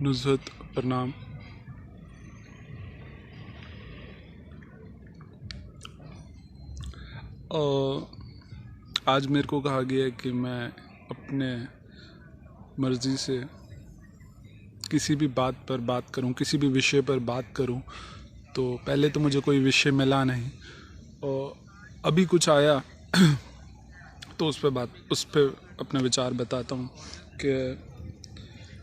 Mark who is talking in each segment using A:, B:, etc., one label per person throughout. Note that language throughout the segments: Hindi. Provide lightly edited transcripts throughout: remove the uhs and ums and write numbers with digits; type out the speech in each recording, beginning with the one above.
A: नुज़हत प्रणाम। आज मेरे को कहा गया है कि मैं अपने मर्ज़ी से किसी भी बात पर बात करूं, किसी भी विषय पर बात करूं। तो पहले तो मुझे कोई विषय मिला नहीं और अभी कुछ आया तो उस पर अपने विचार बताता हूं कि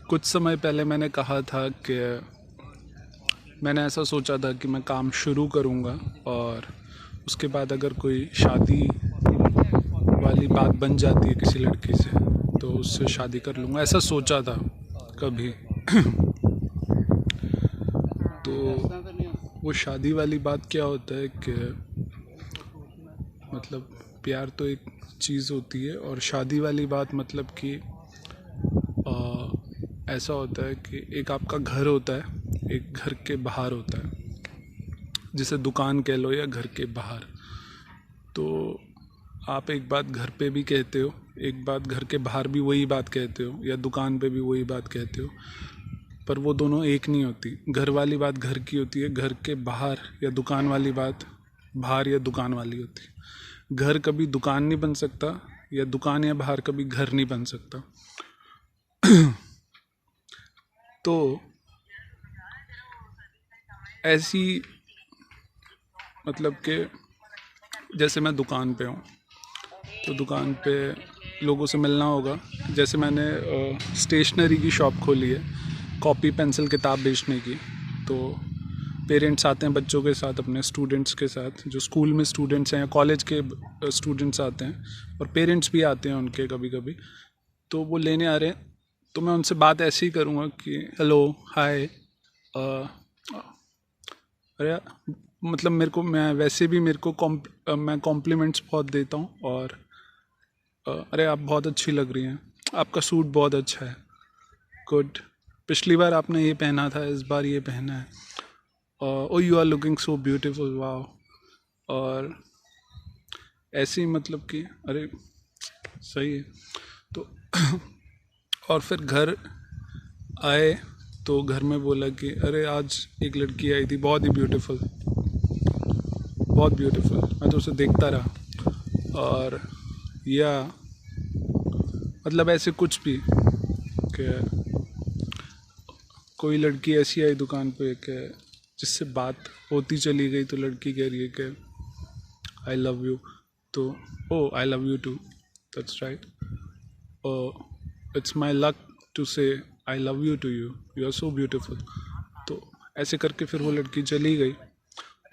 A: कुछ समय पहले मैंने कहा था कि मैंने ऐसा सोचा था कि मैं काम शुरू करूंगा और उसके बाद अगर कोई शादी वाली बात बन जाती है किसी लड़की से तो उससे शादी कर लूँगा, ऐसा सोचा था कभी। तो वो शादी वाली बात क्या होता है कि मतलब प्यार तो एक चीज़ होती है और शादी वाली बात मतलब कि ऐसा होता है कि एक आपका घर होता है, एक घर के बाहर होता है, जिसे दुकान कह लो या घर के बाहर। तो आप एक बात घर पे भी कहते हो, एक बात घर के बाहर भी वही बात कहते हो या दुकान पे भी वही बात कहते हो, पर वो दोनों एक नहीं होती। घर वाली बात घर की होती है, घर के बाहर या दुकान वाली बात बाहर या दुकान वाली होती है। घर कभी दुकान नहीं बन सकता या दुकान या बाहर कभी घर नहीं बन सकता। तो ऐसी मतलब कि जैसे मैं दुकान पे हूँ तो दुकान पे लोगों से मिलना होगा। जैसे मैंने स्टेशनरी की शॉप खोली है, कॉपी पेंसिल किताब बेचने की। तो पेरेंट्स आते हैं बच्चों के साथ, अपने स्टूडेंट्स के साथ, जो स्कूल में स्टूडेंट्स हैं या कॉलेज के स्टूडेंट्स आते हैं और पेरेंट्स भी आते हैं उनके कभी कभी। तो वो लेने आ रहे हैं तो मैं उनसे बात ऐसे ही करूँगा कि हेलो हाय। अरे मतलब मेरे को मैं कॉम्प्लीमेंट्स बहुत देता हूँ और अरे आप बहुत अच्छी लग रही हैं, आपका सूट बहुत अच्छा है, गुड, पिछली बार आपने ये पहना था, इस बार ये पहना है, oh you are looking so beautiful, wow. और ऐसे ही मतलब कि अरे सही है। तो और फिर घर आए तो घर में बोला कि अरे आज एक लड़की आई थी, बहुत ही ब्यूटीफुल, बहुत ब्यूटीफुल, मैं तो उसे देखता रहा। और या मतलब ऐसे कुछ भी कि कोई लड़की ऐसी आई दुकान पे कि जिससे बात होती चली गई तो लड़की कह रही है कि आई लव यू। तो oh I love you too, that's right, it's my luck to say I love you to you, you are so beautiful. तो ऐसे करके फिर वो लड़की चली गई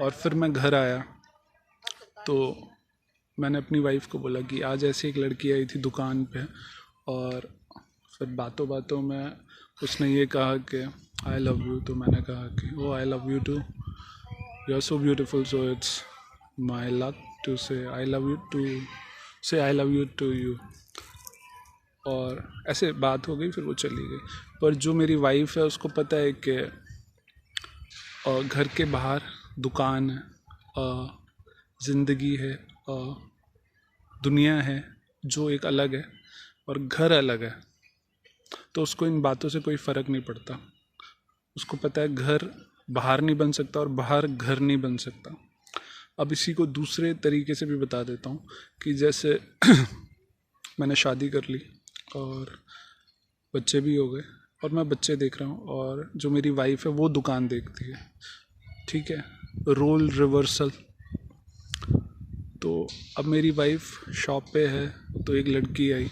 A: और फिर मैं घर आया तो मैंने अपनी वाइफ को बोला कि आज ऐसे एक लड़की आई थी दुकान पे और फिर बातों बातों में उसने ये कहा कि आई लव यू। तो मैंने कहा कि oh I love you to, you are so beautiful, so it's my luck to say I love you to you. और ऐसे बात हो गई, फिर वो चली गई। पर जो मेरी वाइफ है उसको पता है कि घर के बाहर दुकान है, ज़िंदगी है, दुनिया है जो एक अलग है और घर अलग है। तो उसको इन बातों से कोई फ़र्क नहीं पड़ता। उसको पता है घर बाहर नहीं बन सकता और बाहर घर नहीं बन सकता। अब इसी को दूसरे तरीके से भी बता देता हूँ कि जैसे मैंने शादी कर ली और बच्चे भी हो गए और मैं बच्चे देख रहा हूँ और जो मेरी वाइफ है वो दुकान देखती है, ठीक है, रोल रिवर्सल। तो अब मेरी वाइफ शॉप पे है तो एक लड़की आई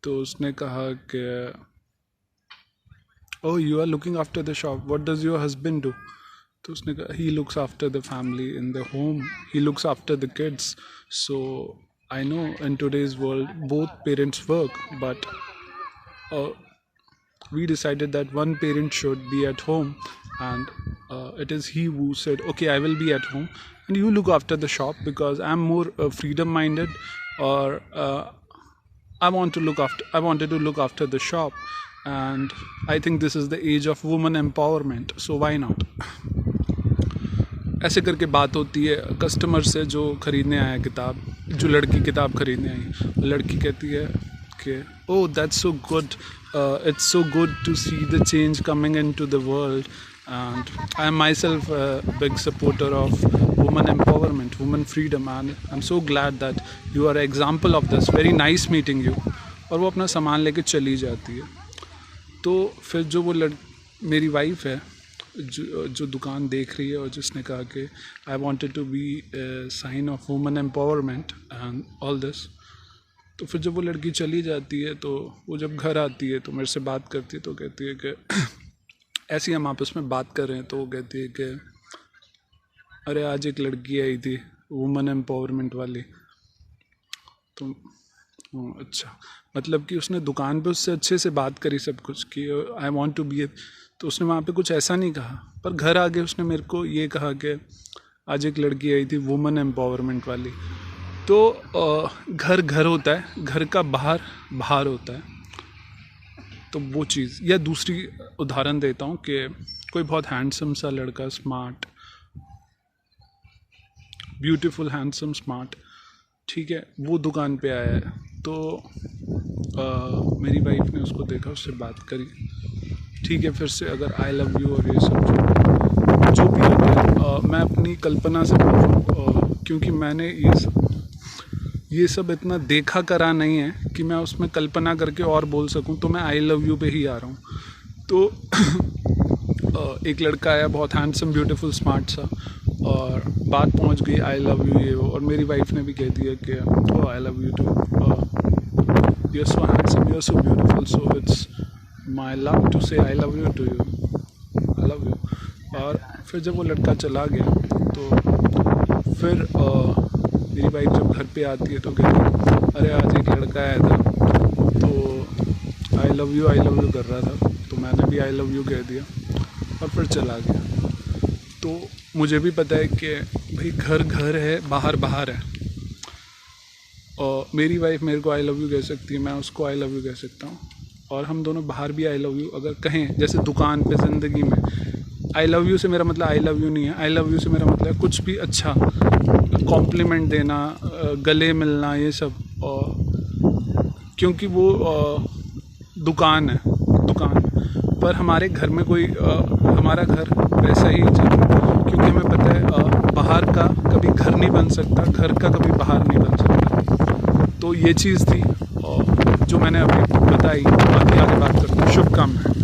A: तो उसने कहा कि oh you are looking after the shop, what does your husband do. तो उसने कहा he looks after the family in the home, he looks after the kids. So I know in today's world both parents work, but we decided that one parent should be at home and it is he who said okay I will be at home and you look after the shop because I'm more freedom minded, or I wanted to look after the shop and I think this is the age of woman empowerment, so why not। ऐसे करके बात होती है कस्टमर से जो ख़रीदने आया किताब, जो लड़की किताब ख़रीदने आई। लड़की कहती है Okay. Oh, that's so good. It's so good to see the change coming into the world. And I am myself a big supporter of women empowerment, women freedom. And I'm so glad that you are an example of this. Very nice meeting you. और वो अपना सामान लेके चली जाती है. तो फिर जो वो मेरी वाइफ है जो दुकान देख रही है और जिसने कहा कि I wanted to be sign of women empowerment and all this, तो फिर जब वो लड़की चली जाती है तो वो जब घर आती है तो मेरे से बात करती है, तो कहती है कि ऐसी हम आपस में बात कर रहे हैं, तो वो कहती है कि अरे आज एक लड़की आई थी वुमेन एम्पावरमेंट वाली. तो अच्छा, मतलब कि उसने दुकान पे उससे अच्छे से बात करी सब कुछ कि आई वांट टू बी, तो उसने वहाँ पे कुछ ऐसा नहीं कहा, पर घर आके उसने मेरे को ये कहा कि आज एक लड़की आई थी वुमेन एम्पावरमेंट वाली. तो घर घर होता है, घर का बाहर बाहर होता है. तो वो चीज़, या दूसरी उदाहरण देता हूँ कि कोई बहुत हैंडसम सा लड़का, स्मार्ट, ब्यूटीफुल, हैंडसम, स्मार्ट, ठीक है, वो दुकान पे आया है. तो मेरी वाइफ ने उसको देखा, उससे बात करी, ठीक है, फिर से अगर आई लव यू और ये सब जो भी होता है, मैं अपनी कल्पना से बोल रहा हूँ, क्योंकि मैंने ये सब इतना देखा करा नहीं है कि मैं उसमें कल्पना करके और बोल सकूं, तो मैं आई लव यू पे ही आ रहा हूं. तो एक लड़का आया बहुत हैंडसम, ब्यूटीफुल, स्मार्ट सा, और बात पहुंच गई आई लव यू ये वो, और मेरी वाइफ ने भी कह दिया कि oh I love you to, you are so handsome, you are so beautiful, so it's my love to say I love you to you, I love you. और फिर जब वो लड़का चला गया तो फिर मेरी वाइफ जब घर पे आती है तो कहती है अरे आज एक लड़का आया था, तो आई लव यू कर रहा था, तो मैंने भी आई लव यू कह दिया और फिर चला गया. तो मुझे भी पता है कि भाई घर घर है, बाहर बाहर है, और मेरी वाइफ मेरे को आई लव यू कह सकती है, मैं उसको आई लव यू कह सकता हूँ, और हम दोनों बाहर भी आई लव यू अगर कहें, जैसे दुकान पे, ज़िंदगी में. आई लव यू से मेरा मतलब आई लव यू नहीं है, आई लव यू से मेरा मतलब कुछ भी अच्छा, कॉम्प्लीमेंट देना, गले मिलना, ये सब. क्योंकि वो दुकान है, दुकान, पर हमारे घर में कोई हमारा घर वैसा ही चल रहा है, क्योंकि हमें पता है बाहर का कभी घर नहीं बन सकता, घर का कभी बाहर नहीं बन सकता. तो ये चीज़ थी जो मैंने अभी बताई. बाकी आगे बात करते हैं. शुभकामनाएं.